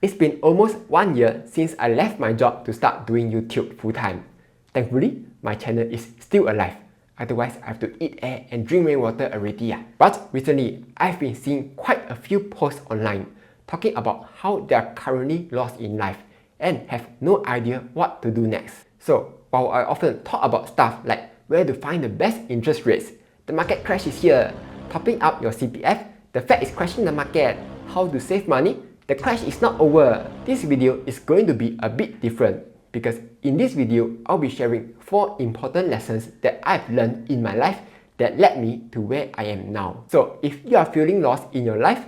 It's been almost 1 year since I left my job to start doing YouTube full-time. Thankfully, my channel is still alive. Otherwise, I have to eat air and drink rainwater already. But recently, I've been seeing quite a few posts online talking about how they are currently lost in life and have no idea what to do next. So, while I often talk about stuff like where to find the best interest rates, the market crash is here, topping up your CPF, the Fed is crashing the market, how to save money, the crash is not over. This video is going to be a bit different because in this video, I'll be sharing 4 important lessons that I've learned in my life that led me to where I am now. So if you are feeling lost in your life,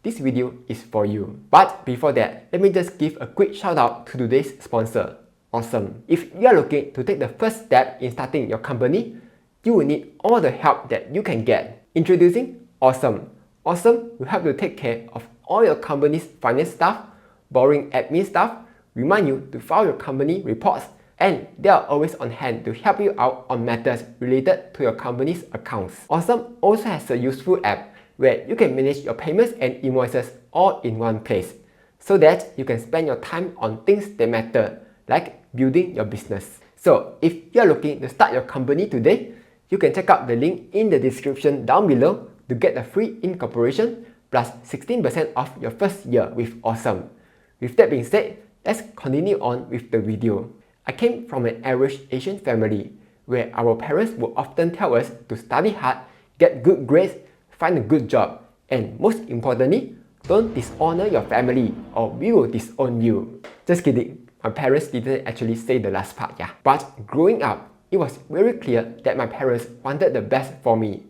this video is for you. But before that, let me just give a quick shout out to today's sponsor, Awesome. If you are looking to take the first step in starting your company, you will need all the help that you can get. Introducing Awesome. Awesome will help you take care of all your company's finance stuff, boring admin stuff, remind you to file your company reports, and they are always on hand to help you out on matters related to your company's accounts. Awesome also has a useful app where you can manage your payments and invoices all in one place, so that you can spend your time on things that matter, like building your business. So if you are looking to start your company today, you can check out the link in the description down below to get a free incorporation plus 16% off your first year with Awesome. With that being said, let's continue on with the video. I came from an average Asian family where our parents would often tell us to study hard, get good grades, find a good job, and most importantly, don't dishonor your family or we will disown you. Just kidding, my parents didn't actually say the last part, But growing up, it was very clear that my parents wanted the best for me.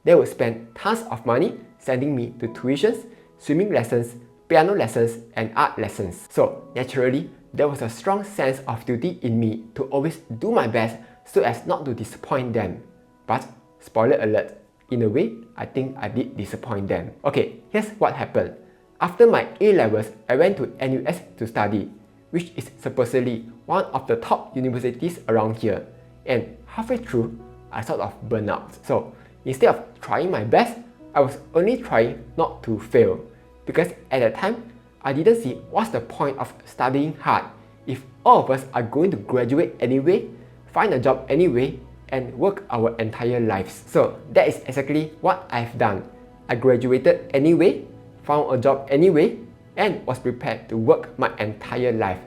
They would spend tons of money sending me to tuitions, swimming lessons, piano lessons, and art lessons. So naturally, there was a strong sense of duty in me to always do my best so as not to disappoint them. But, spoiler alert, in a way, I think I did disappoint them. Okay, here's what happened. After my A-levels, I went to NUS to study, which is supposedly one of the top universities around here. And halfway through, I sort of burned out. So instead of trying my best, I was only trying not to fail. Because at that time, I didn't see what's the point of studying hard if all of us are going to graduate anyway, find a job anyway, and work our entire lives. So that is exactly what I've done. I graduated anyway, found a job anyway, and was prepared to work my entire life,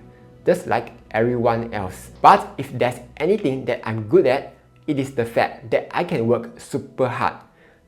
just like everyone else. But if there's anything that I'm good at, it is the fact that I can work super hard.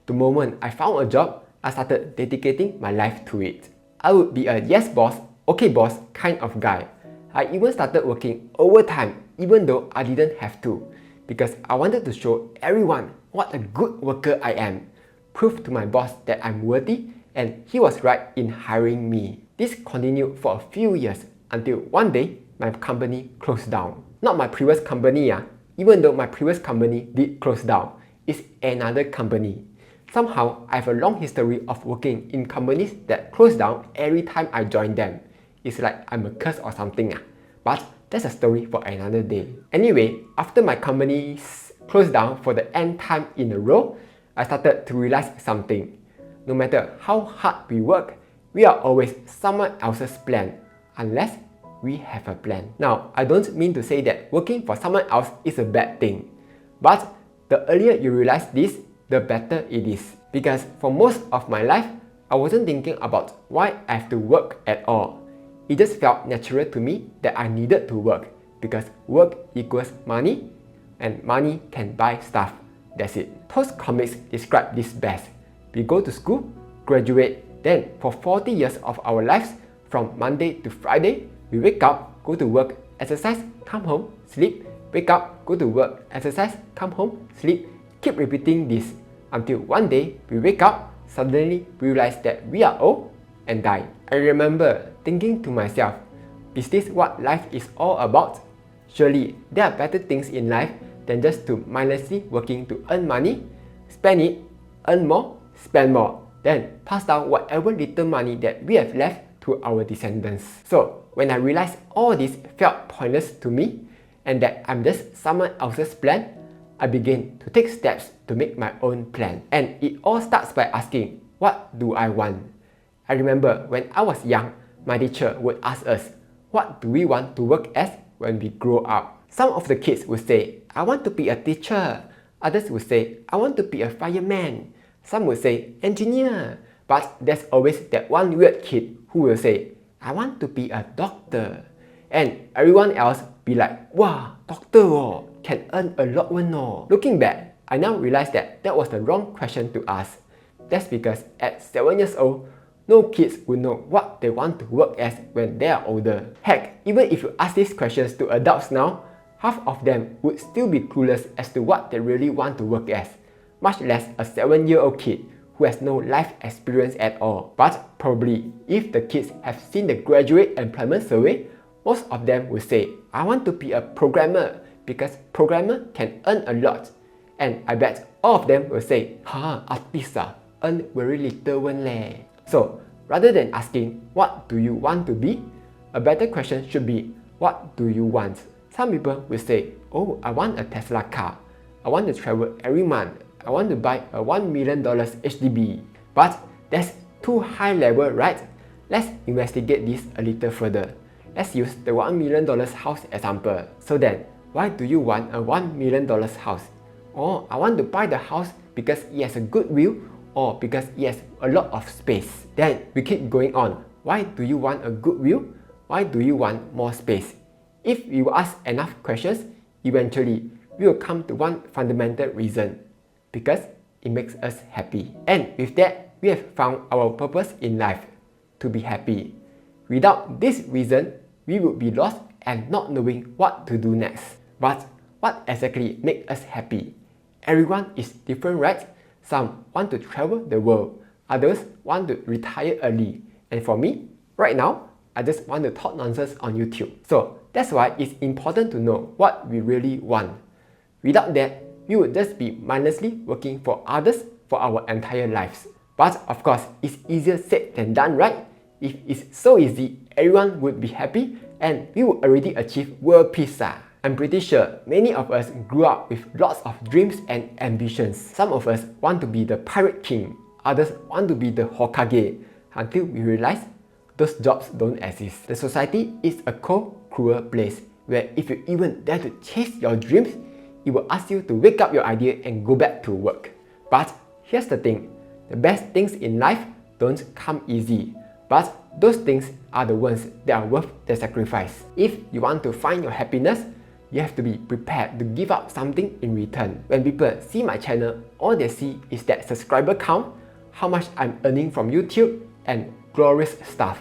The moment I found a job, I started dedicating my life to it. I would be a yes boss, okay boss kind of guy. I even started working overtime even though I didn't have to, because I wanted to show everyone what a good worker I am, prove to my boss that I'm worthy, and he was right in hiring me. This continued for a few years until one day my company closed down. Not my previous company, even though my previous company did close down. It's another company. Somehow, I have a long history of working in companies that close down every time I join them. It's like I'm a curse or something. But that's a story for another day. Anyway, after my companies closed down for the nth time in a row, I started to realize something. No matter how hard we work, we are always someone else's plan, unless we have a plan. Now, I don't mean to say that working for someone else is a bad thing. But the earlier you realize this, the better it is. Because for most of my life, I wasn't thinking about why I have to work at all. It just felt natural to me that I needed to work because work equals money and money can buy stuff. That's it. Toast comics describe this best. We go to school, graduate, then for 40 years of our lives, from Monday to Friday, we wake up, go to work, exercise, come home, sleep, wake up, go to work, exercise, come home, sleep, keep repeating this until one day we wake up, suddenly realize that we are old and die. I remember thinking to myself, is this what life is all about? Surely there are better things in life than just to mindlessly working to earn money, spend it, earn more, spend more, then pass down whatever little money that we have left to our descendants. So when I realized all this felt pointless to me and that I'm just someone else's plan, I began to take steps to make my own plan. And it all starts by asking, what do I want? I remember when I was young, my teacher would ask us, what do we want to work as when we grow up? Some of the kids would say, I want to be a teacher. Others would say, I want to be a fireman. Some would say, engineer. But there's always that one weird kid who will say, I want to be a doctor. And everyone else be like, wow, doctor can earn a lot one. Looking back, I now realize that was the wrong question to ask. That's because at 7 years old, no kids will know what they want to work as when they are older. Heck, even if you ask these questions to adults now, half of them would still be clueless as to what they really want to work as, much less a 7-year-old kid who has no life experience at all. But probably, if the kids have seen the graduate employment survey, most of them will say, I want to be a programmer because programmer can earn a lot. And I bet all of them will say, artist earn very little one leh. So, rather than asking, what do you want to be? A better question should be, what do you want? Some people will say, oh, I want a Tesla car. I want to travel every month. I want to buy a $1 million HDB. But that's too high level, right? Let's investigate this a little further. Let's use the $1 million house example. So then, why do you want a $1 million house? Or I want to buy the house because it has a good view or because it has a lot of space. Then we keep going on. Why do you want a good view? Why do you want more space? If you ask enough questions, eventually we will come to one fundamental reason. Because it makes us happy. And with that, we have found our purpose in life, to be happy. Without this reason, we would be lost and not knowing what to do next. But what exactly makes us happy? Everyone is different, right? Some want to travel the world, others want to retire early. And for me, right now, I just want to talk nonsense on YouTube. So that's why it's important to know what we really want. Without that, we would just be mindlessly working for others for our entire lives. But of course, it's easier said than done, right? If it's so easy, everyone would be happy and we would already achieve world peace. I'm pretty sure many of us grew up with lots of dreams and ambitions. Some of us want to be the pirate king, others want to be the Hokage, until we realize those jobs don't exist. The society is a cold, cruel place where if you even dare to chase your dreams, it will ask you to wake up your idea and go back to work. But here's the thing, the best things in life don't come easy. But those things are the ones that are worth the sacrifice. If you want to find your happiness, you have to be prepared to give up something in return. When people see my channel, all they see is that subscriber count, how much I'm earning from YouTube, and glorious stuff.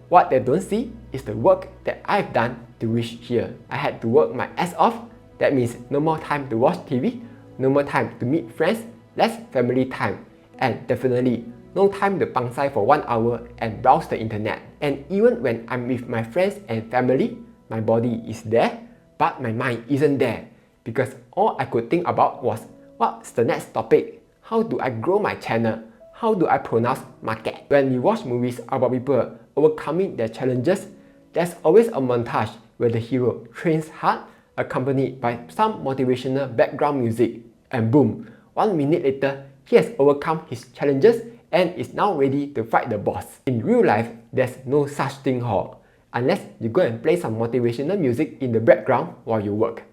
What they don't see is the work that I've done to reach here. I had to work my ass off. That means no more time to watch TV, no more time to meet friends, less family time, and definitely no time to pangsai for 1 hour and browse the internet. And even when I'm with my friends and family, my body is there, but my mind isn't there. Because all I could think about was, what's the next topic? How do I grow my channel? How do I pronounce market? When we watch movies about people overcoming their challenges, there's always a montage where the hero trains hard, accompanied by some motivational background music, and boom, 1 minute later, he has overcome his challenges and is now ready to fight the boss. In real life, there's no such thing unless you go and play some motivational music in the background while you work.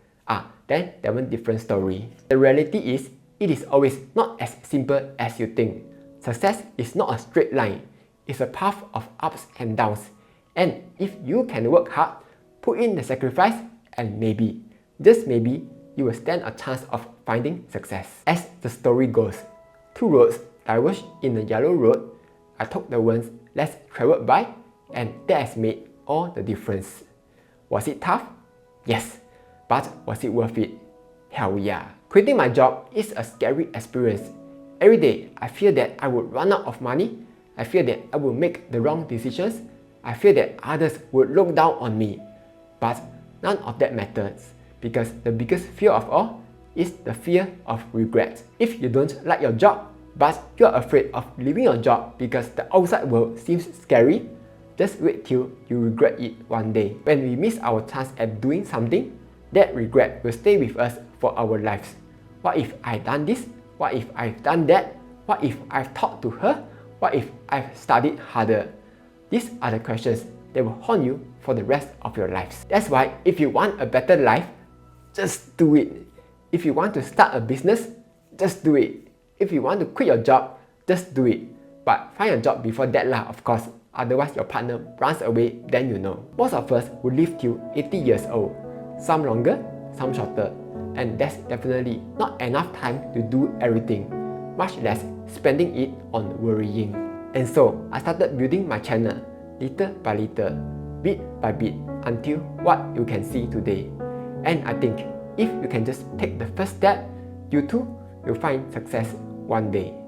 Then that's one different story. The reality is, it is always not as simple as you think. Success is not a straight line. It's a path of ups and downs. And if you can work hard, put in the sacrifice, and maybe, just maybe, you will stand a chance of finding success. As the story goes, 2 roads diverged in a yellow road. I took the ones less traveled by, and that has made all the difference. Was it tough? Yes. But was it worth it? Hell yeah. Quitting my job is a scary experience. Every day, I fear that I would run out of money. I fear that I would make the wrong decisions. I fear that others would look down on me. But none of that matters, because the biggest fear of all is the fear of regret. If you don't like your job, but you're afraid of leaving your job because the outside world seems scary, just wait till you regret it one day. When we miss our chance at doing something, that regret will stay with us for our lives. What if I've done this? What if I've done that? What if I've talked to her? What if I've studied harder? These are the questions that will haunt you for the rest of your lives. That's why if you want a better life, just do it. If you want to start a business, just do it. If you want to quit your job, just do it. But find a job before that lah, of course. Otherwise your partner runs away, then you know. Most of us will live till 80 years old. Some longer, some shorter. And that's definitely not enough time to do everything, much less spending it on worrying. And so, I started building my channel, little by little, bit by bit, until what you can see today. And I think, if you can just take the first step, you too will find success one day.